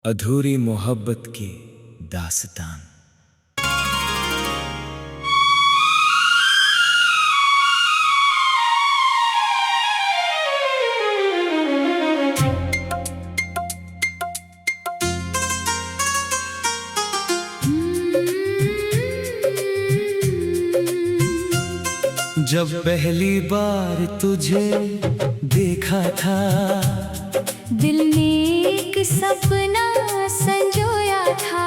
अधूरी मोहब्बत की दास्तान। जब पहली बार तुझे देखा था, दिल ने एक सपना संजोया था।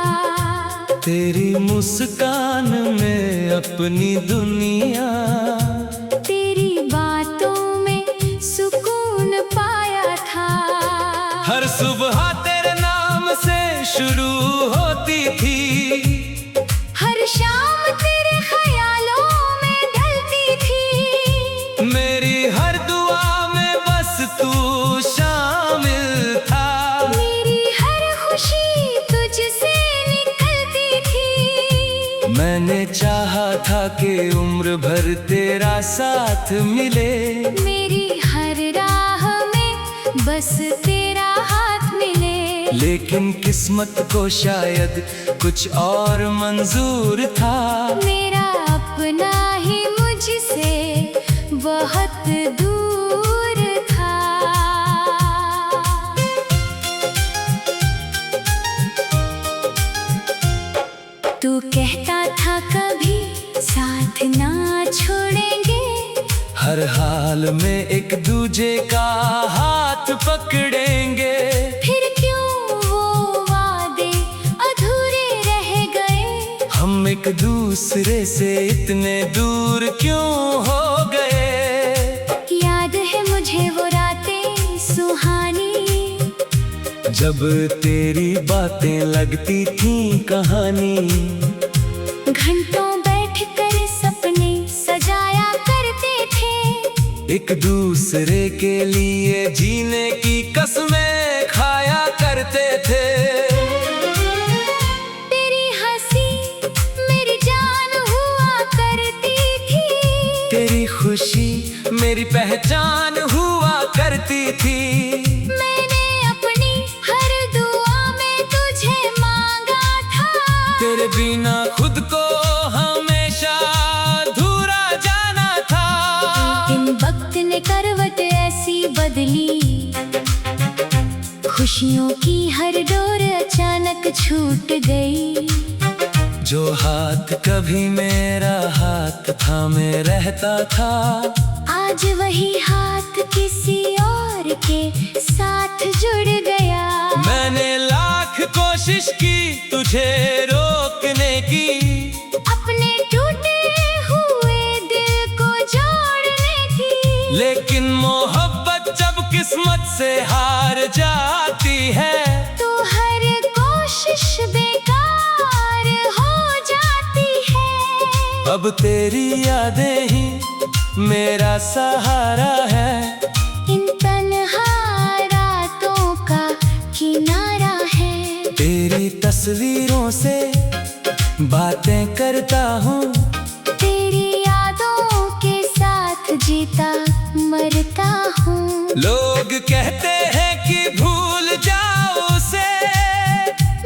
तेरी मुस्कान में अपनी दुनिया, तेरी बातों में सुकून पाया था। हर सुबह तेरे नाम से शुरू होती थी, हर शाम तेरे ख्यालों में ढलती थी। मेरी हर दुआ में बस तू शामिल था। मेरी हर खुशी तुझसे निकलती थी। मैंने चाहा था कि उम्र भर तेरा साथ मिले, मेरी हर राह में बस तेरा हाथ मिले। लेकिन किस्मत को शायद कुछ और मंजूर था। मेरा अपना ही मुझसे बहुत दूर था। तू कहता था कभी साथ ना छोड़ेंगे, हर हाल में एक दूजे का हाथ पकड़ेंगे। फिर क्यों वो वादे अधूरे रह गए। हम एक दूसरे से इतने दूर क्यों हो गए। याद है मुझे वो रातें सुहानी, जब तेरी बातें लगती थीं कहानी। घंटों बैठकर सपने सजाया करते थे। एक दूसरे के लिए जीने की कसमें खाया करते थे। तेरी हंसी मेरी जान हुआ करती थी। तेरी खुशी मेरी पहचान हुआ करती थी। मैंने अपनी हर दुआ में तुझे मांगा था। तेरे बिना खुद को हमेशा अधूरा जाना था। इन वक्त ने करवट ऐसी बदली, खुशियों की हर डोर अचानक छूट गई। जो हाथ कभी मेरा हाथ थामे रहता था, आज वही हाथ किसी और के साथ जुड़ गया। मैंने लाख कोशिश की तुझे रोकने की, अपने टूटे हुए दिल को जोड़ने की। लेकिन मोहब्बत जब किस्मत से हार जाती है, तो हर कोशिश बेकार हो जाती है। अब तेरी यादें ही मेरा सहारा है। इन तन्हा रातों का किनारा है। तेरी तस्वीरों से बातें करता हूँ, तेरी यादों के साथ जीता मरता हूँ। लोग कहते हैं कि भूल जाओ उसे,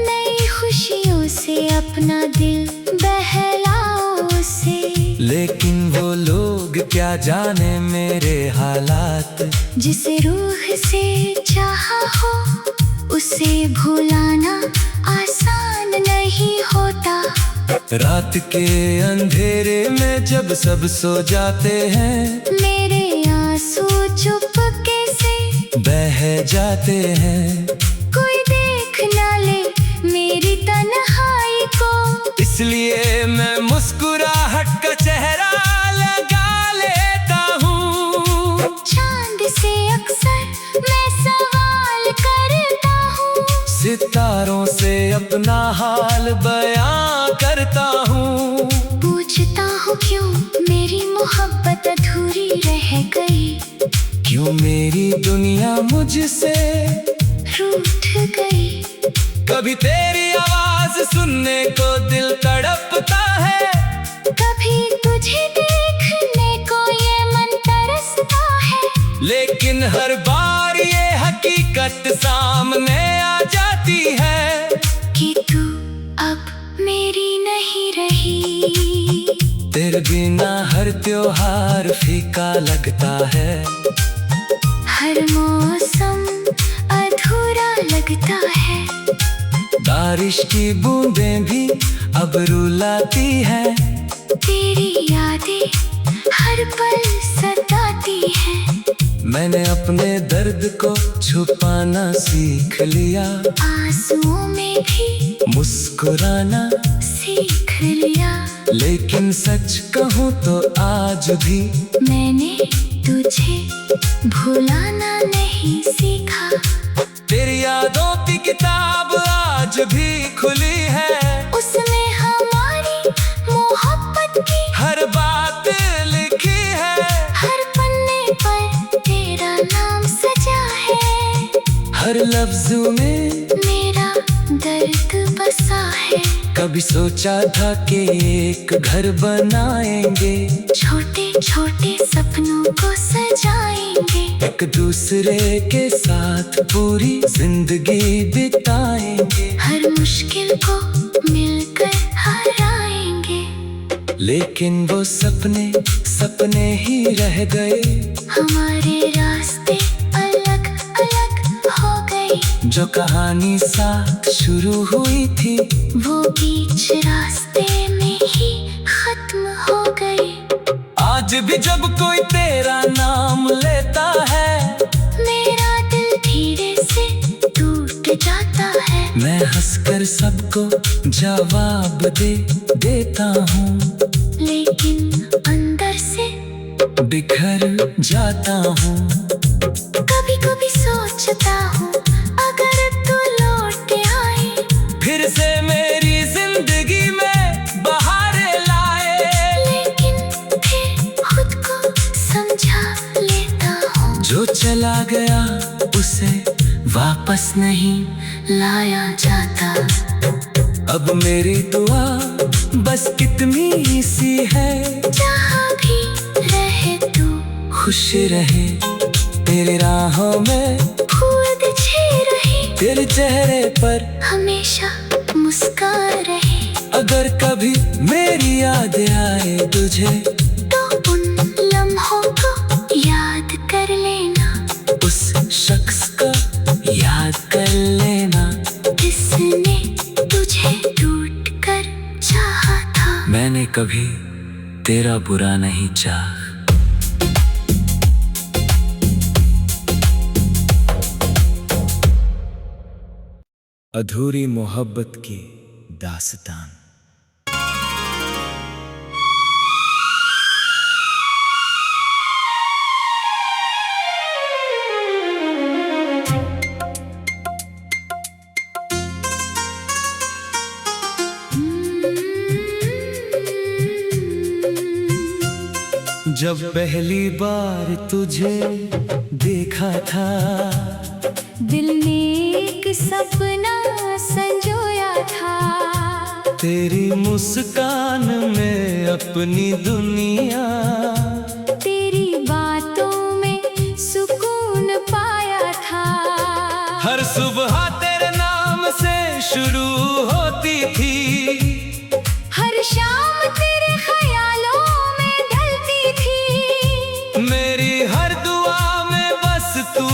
नई खुशियों से अपना दिल बहलाओ उसे। लेकिन वो लोग क्या जाने मेरे हालात। जिसे रूह से चाहा हो उसे भुलाना आसान नहीं होता। रात के अंधेरे में जब सब सो जाते हैं, मेरे आंसू चुपके से बह जाते हैं। कोई देख ना ले मेरी तन्हाई को, इसलिए मैं मुस्कुराहट का चेहरा लगा लेता हूँ। चांद से अक्सर मैं सवाल करता हूँ। सितारों से अपना हाल बयां करता हूँ। पूछता हूँ क्यों मेरी मोहब्बत अधूरी रह गई। क्यों मेरी दुनिया मुझसे रूठ गई। कभी तेरी आवाज सुनने को दिल तड़पता है, कभी तुझे देखने को ये मन तरसता है। लेकिन हर बार ये हकीकत सामने आ जाती है। हर त्योहार फीका लगता है, हर मौसम अधूरा लगता है। बारिश की बूंदें भी अब रुलाती हैं, तेरी यादें हर पल सताती हैं। मैंने अपने दर्द को छुपाना सीख लिया, आंसुओं में भी मुस्कुराना सीख लिया। लेकिन सच कहूँ तो आज भी मैंने तुझे भुलाना नहीं सीखा। तेरी यादों की किताब आज भी खुली है, उसमें हमारी मोहब्बत की हर बात लिखी है, हर पन्ने पर तेरा नाम सजा है। हर लफ्ज में मेरा दर्द बसा है। कभी सोचा था कि एक घर बनाएंगे, छोटे छोटे सपनों को सजाएंगे, एक दूसरे के साथ पूरी जिंदगी बिताएंगे, हर मुश्किल को मिलकर हराएंगे। लेकिन वो सपने सपने ही रह गए, हमारे रास्ते अलग अलग हो गए। जो कहानी साथ शुरू हुई थी वो बीच रास्ते में ही खत्म हो गई। आज भी जब कोई तेरा नाम लेता है, मेरा दिल धीरे से टूट जाता है। मैं हंसकर सबको जवाब देता हूँ, लेकिन अंदर से बिखर जाता हूँ। कभी कभी सोचता हूँ अगर तू लौट आए, फिर से मेरी जिंदगी में बहारें लाए, लेकिन फिर खुद को समझा लेता हूँ। जो चला गया उसे वापस नहीं लाया जाता। अब मेरी दुआ बस इतनी सी है, जहाँ भी रहे तू खुश रहे, तेरे राहों में खुद छे रहे, तेरे चेहरे पर हमेशा मुस्कान रहे। अगर कभी मेरी याद आए तुझे, तो उन लम्हों को याद कर लेना, उस शख्स को याद कर लेना, जिसने तुझे टूट कर चाहा था। मैंने कभी तेरा बुरा नहीं चाहा। अधूरी मोहब्बत की दास्तान। जब पहली बार तुझे देखा था, दिल ने एक सपना संजोया था। तेरी मुस्कान में अपनी दुनिया, तेरी बातों में सुकून पाया था। हर सुबह तेरे नाम से शुरू होती थी, हर शाम तेरे ख्यालों में ढलती थी। मेरी हर दुआ में बस तू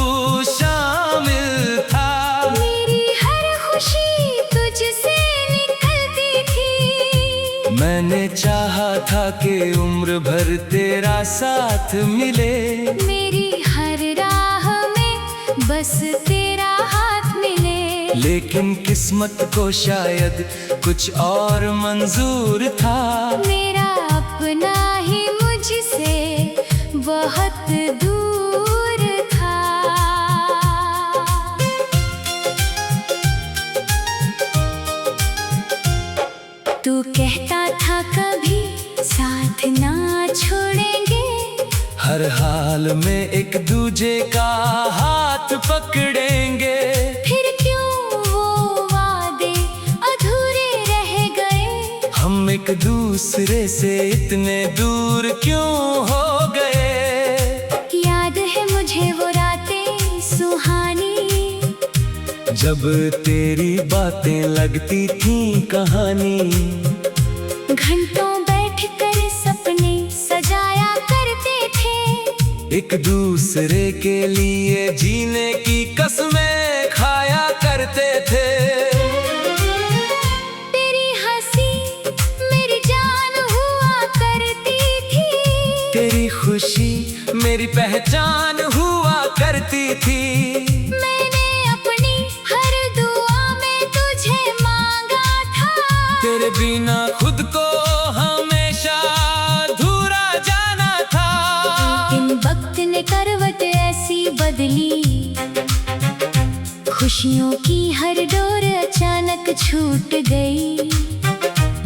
शामिल था, मेरी हर खुशी तुझसे निकलती थी। मैंने चाहा था कि उम्र भर तेरा साथ मिले, मेरी हर राह में बस तेरा हाथ मिले। लेकिन किस्मत को शायद कुछ और मंजूर था, मेरा अपना ही मुझसे बहुत दूर था। तू कहता था कभी साथ ना छोड़ेंगे, हर हाल में एक दूजे का हाथ पकड़ेंगे। फिर क्यों वो वादे अधूरे रह गए, हम एक दूसरे से इतने दूर क्यों हो गए। याद है मुझे वो रातें सुहानी, जब तेरी बातें लगती थीं कहानी, घंटों बैठ कर सपने सजा दूसरे के लिए जीने की कसमें खाया करते थे। तेरी हंसी मेरी जान हुआ करती थी, तेरी खुशी मेरी पहचान हुआ करती थी। मैंने अपनी हर दुआ में तुझे मांगा था, तेरे बिना खुद को हमेशा अधूरा जाना था। इन वक्त ने करवट ऐसी बदली, खुशियों की हर डोर अचानक छूट गई।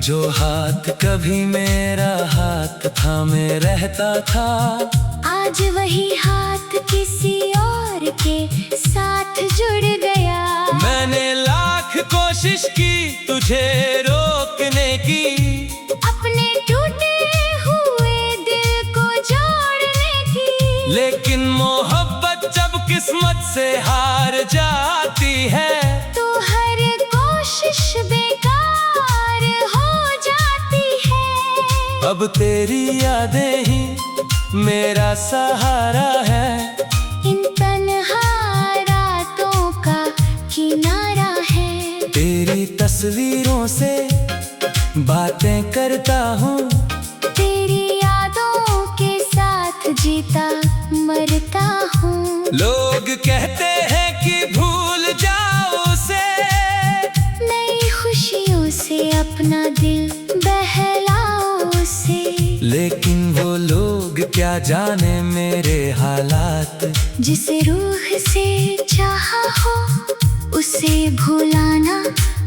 जो हाथ कभी मेरा हाथ थामे रहता था, आज वही हाथ किसी और के साथ जुड़ गया। मैंने लाख कोशिश की तुझे रोकने की, अपने टूटे हुए दिल को जोड़ने की, लेकिन मोहब्बत जब किस्मत से हार जाती है, तो हर कोशिश बेकार हो जाती है। अब तेरी यादें ही मेरा सहारा है। इन तन्हा रातों का किनारा है, तेरी तस्वीरों से बातें करता हूँ, तेरी यादों के साथ जीता मरता हूँ। लोग कहते हैं कि भूल जाओ उसे, नई खुशियों से अपना दिल बहलाओ उसे, लेकिन वो लोग क्या जाने मेरे हालात। जिसे रूह से चाहा हो उसे भुलाना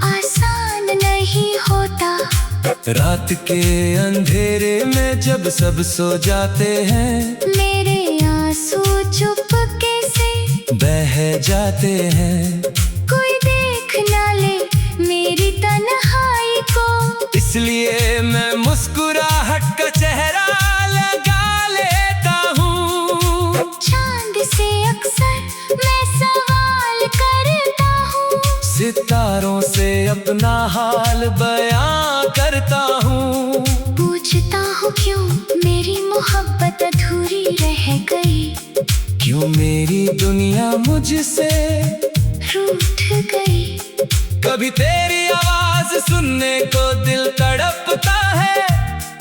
आसान नहीं होता। रात के अंधेरे में जब सब सो जाते हैं, मेरे आंसू चुपके से बह जाते हैं। कोई देख ना ले मेरी तन्हाई को, इसलिए मैं मुस्कुराहट का चेहरा लगा लेता हूँ। चांद से अक्सर मैं सवाल करता हूँ, सितारों से अपना हाल बयां करता हूँ। पूछता हूँ क्यों मेरी मोहब्बत अधूरी रह गई, क्यों मेरी दुनिया मुझसे रूठ गई। कभी तेरी आवाज सुनने को दिल तड़पता है,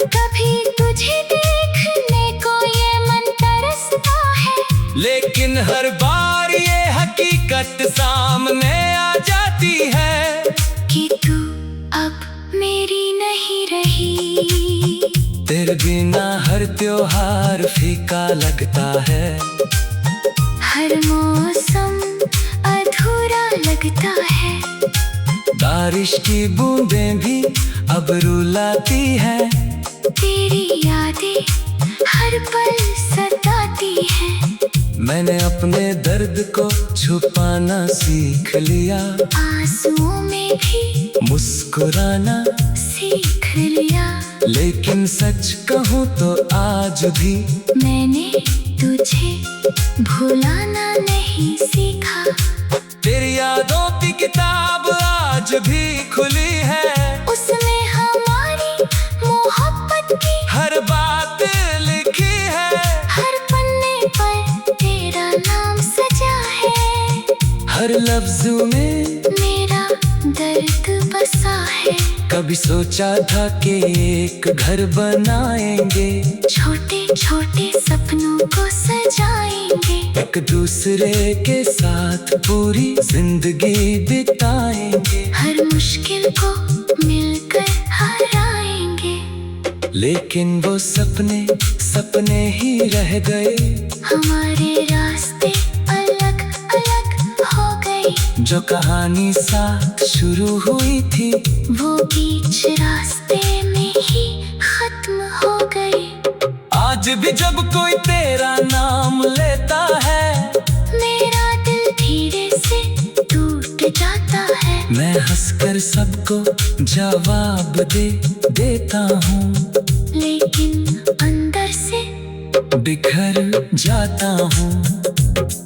कभी तुझे देखने को ये मन तरसता है, लेकिन हर बार ये हकीकत सामने आ जाती है कि तू अब मेरी नहीं रही। तेरे बिना हर त्योहार फीका लगता है, हर मौसम अधूरा लगता है। बारिश की बूंदें भी अब रुलाती हैं, तेरी यादें हर पल सताती हैं। मैंने अपने दर्द को छुपाना सीख लिया, आंसुओं में भी मुस्कुराना सीख लिया। लेकिन सच कहूँ तो आज भी मैंने तुझे भुलाना नहीं सीखा। तेरी यादों की किताब आज भी खुली है, उसमें हमारी मोहब्बत की हर बात लिखी है। हर पन्ने पर तेरा नाम सजा है, हर लफ्ज में मेरा दर्द बसा है। कभी सोचा था कि एक घर बनाएंगे, छोटे छोटे सपनों को सजाएंगे, एक दूसरे के साथ पूरी जिंदगी बिताएंगे। हर मुश्किल को मिलकर हराएंगे। लेकिन वो सपने सपने ही रह गए, हमारे रास्ते अलग अलग हो गए। जो कहानी साथ शुरू हुई थी, वो बीच रास्ते में ही खत्म हो गई। आज भी जब कोई तेरा नाम लेता है, मेरा दिल धीरे से टूट जाता है। मैं हंसकर सबको जवाब दे देता हूँ, लेकिन अंदर से बिखर जाता हूँ।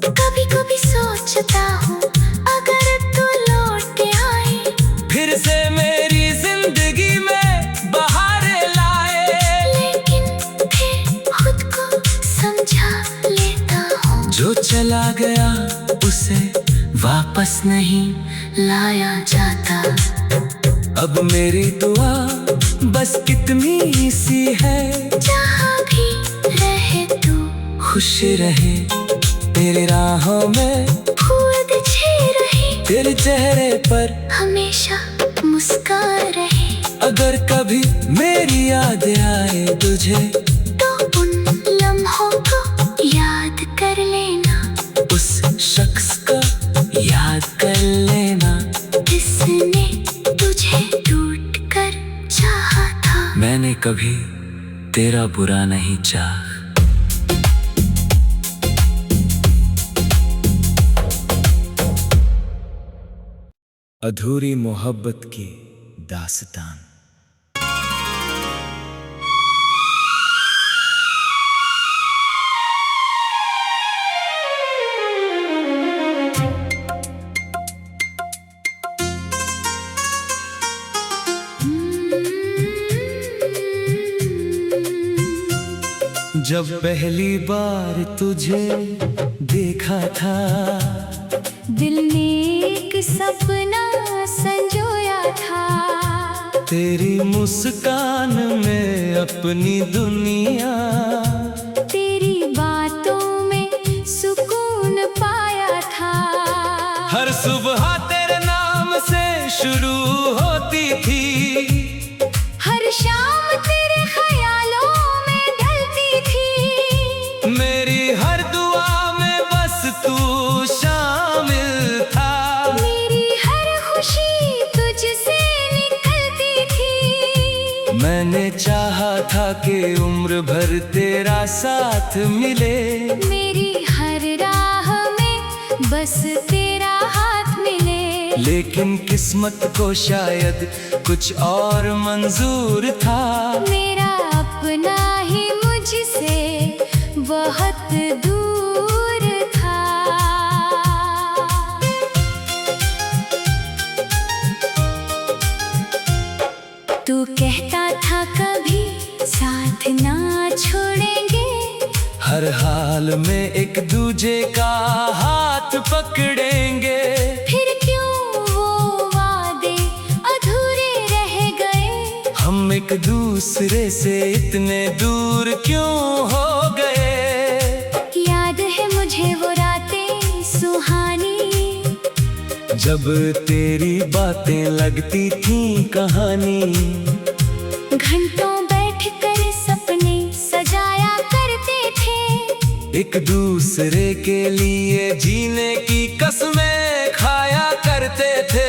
कभी कभी सोचता हूँ अगर तू लौट आए, फिर से मेरी जिंदगी में बहारें लाए। लेकिन फिर खुद को समझा लेता वापस नहीं लाया जाता। अब मेरी दुआ बस इतनी सी है, जहाँ भी रहे तू खुश रहे तेरे राहों में, फूल बिछे रहे तेरे चेहरे पर हमेशा मुस्कान रहे। अगर कभी मेरी याद आए तुझे, तो उन लम्हों को याद कर लेना, उस शख्स को याद कर लेना जिसने तुझे टूट कर चाहा था। मैंने कभी तेरा बुरा नहीं चाहा। अधूरी मोहब्बत की दास्तान। जब पहली बार तुझे देखा था, दिल ने एक सपना संजोया था। तेरी मुस्कान में अपनी दुनिया, तेरी बातों में सुकून पाया था। हर सुबह तेरे नाम से शुरू होती थी, हर शाम तेरे ख्यालों में ढलती थी। मेरी हर दुआ में बस तू शामिल था। मेरी हर खुशी तुझसे निकलती थी। मैंने चाहा था कि उम्र भर तेरा साथ मिले, मेरी हर राह में बस तेरा हाथ मिले। लेकिन किस्मत को शायद कुछ और मंजूर था। मेरा अपना ही मुझसे बहुत दूर था। तू कहता था कभी साथ ना छोड़ेंगे, हर हाल में एक दूजे का हाथ पकड़ेंगे। फिर क्यों वो वादे अधूरे रह गए? हम एक दूसरे से इतने दूर क्यों हो गए? याद है मुझे वो रातें सुहानी, जब तेरी बातें लगती थी कहानी। घंटों बैठकर सपने सजाया करते थे, एक दूसरे के लिए जीने की कसमें खाया करते थे।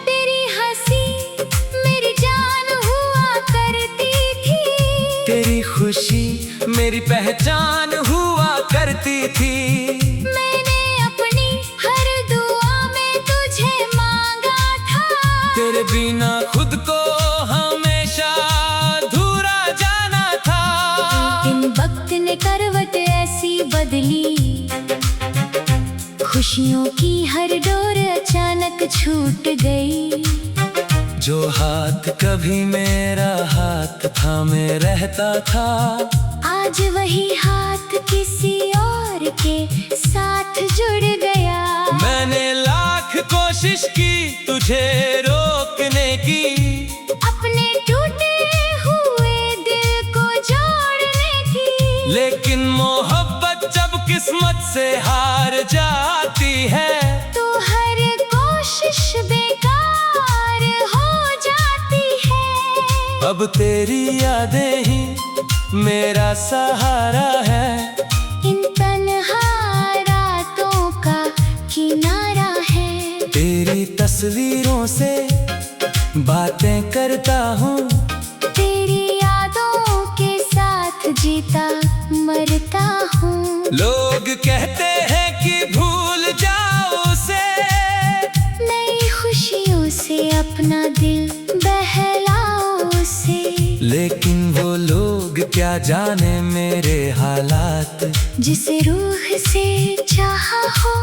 तेरी हंसी मेरी जान हुआ करती थी, तेरी खुशी मेरी पहचान हुआ करती थी। मैंने अपनी हर दुआ में तुझे मांगा था। तेरे बिना खुद को हमेशा अधूरा जाना था। लेकिन वक्त ने करवट ऐसी बदली, खुशियों की हर डोर अचानक छूट गई। जो हाथ कभी मेरा हाथ थामे रहता था, आज वही हाथ किसी और के साथ जुड़ गया। मैंने लाख कोशिश की तुझे रोकने की, अपने टूटे हुए दिल को जोड़ने की। लेकिन मोहब्बत जब किस्मत से हार जाती है, तो हर कोशिश बेकार हो जाती है। अब तेरी यादें ही मेरा सहारा है। इन तन्हा रातों का किनारा है। तेरी तस्वीरों से बातें करता हूँ, तेरी यादों के साथ जीता मरता हूँ। लोग कहते हैं कि भूल जाओ उसे, नई खुशियों से अपना दिल बहलाओ उसे। लेकिन वो लोग क्या जाने मेरे हालात। जिसे रूह से चाहा हो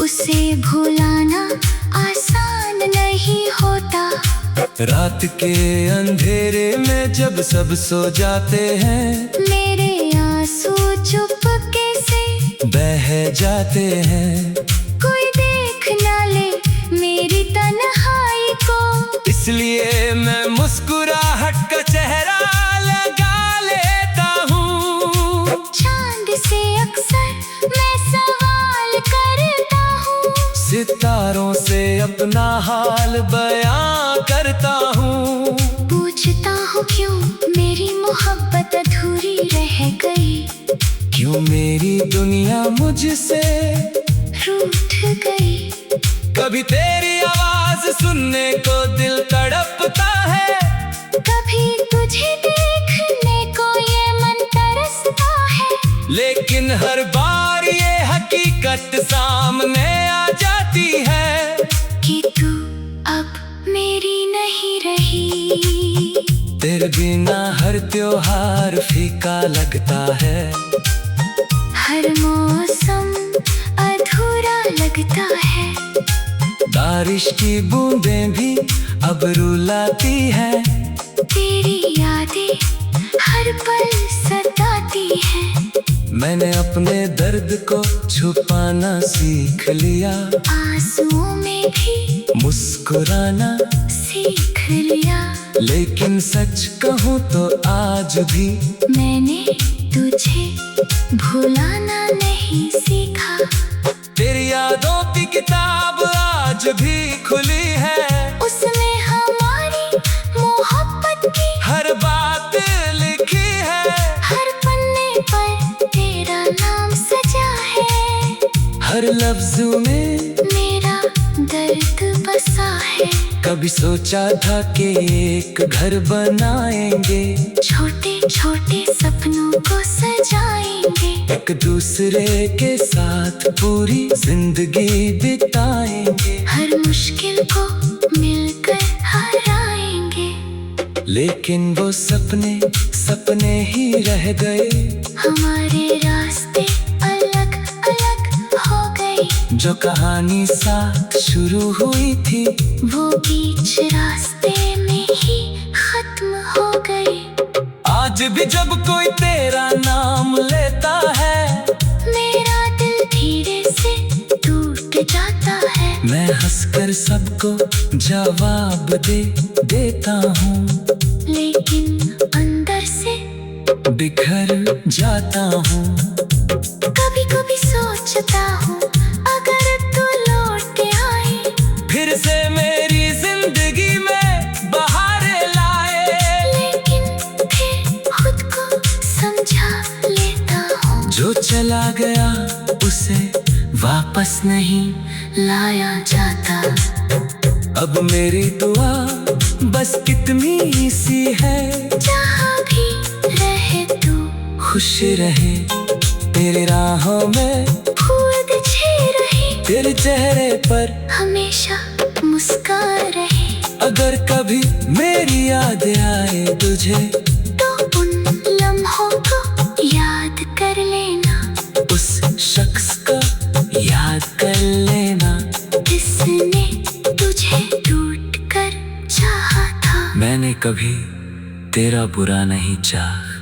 उसे भुलाना आसान नहीं होता। रात के अंधेरे में जब सब सो जाते हैं, मेरे आंसू चुपके से बह जाते हैं। कोई देख ना ले मेरी तन्हाई को, इसलिए मैं मुस्कुराहट का चेहरा लगा लेता हूँ। चांद से अक्सर मैं सवाल करता हूँ, सितारों से अपना हाल बयां करता हूँ। पूछता हूँ क्यों मेरी मोहब्बत अधूरी रह गई, क्यों मेरी दुनिया मुझसे रूठ गई। कभी तेरी आवाज सुनने को दिल तड़पता है, कभी तुझे देखने को ये मन तरसता है, लेकिन हर बार ये हकीकत सामने आ जाती है कि तू अब मेरी नहीं रही। तेरे बिना हर त्योहार फीका लगता है, हर मौसम अधूरा लगता है। बारिश की बूंदें भी अब रुलाती हैं। तेरी यादें हर पल सताती हैं। मैंने अपने दर्द को छुपाना सीख लिया, आंसुओं में भी मुस्कुराना सीख लिया। लेकिन सच कहूँ तो आज भी मैंने तुझे भुलाना नहीं सीखा। तेरी यादों की किताब आज भी खुली है, उसमें हमारी मोहब्बत की हर बात लिखी है। हर पन्ने पर तेरा नाम सजा है, हर लफ्ज में मेरा दर्द बसा है। कभी सोचा था कि एक घर बनाएंगे, छोटे छोटे सपनों को सजाएंगे, एक दूसरे के साथ पूरी जिंदगी बिताएंगे। हर मुश्किल को मिलकर हराएंगे। लेकिन वो सपने सपने ही रह गए, हमारे रास्ते अलग अलग हो गए। जो कहानी साथ शुरू हुई थी वो बीच रास्ते में ही खत्म हो गई। आज भी जब कोई तेरा नाम लेता है, मेरा दिल धीरे से टूट जाता है। मैं हंसकर सबको जवाब दे देता हूँ, लेकिन अंदर से बिखर जाता हूँ। कभी कभी सोचता हूँ अगर तू लौट आए, फिर से मेरी जिंदगी में बहारें लाए। लेकिन फिर खुद को समझा लेता हूँ, जो चला गया उसे वापस नहीं लाया जाता। अब मेरी दुआ बस इतनी सी है, जहाँ भी रहे तू खुश रहे तेरे राहों में, फूल बिछे रहे तेरे चेहरे पर हमेशा मुस्कान रहे। अगर कभी मेरी याद आए तुझे, तो उन लम्हों को याद कर लेना, उस शख्स को याद कर लेना, जिसने तुझे टूट कर चाहा था। मैंने कभी तेरा बुरा नहीं चाहा।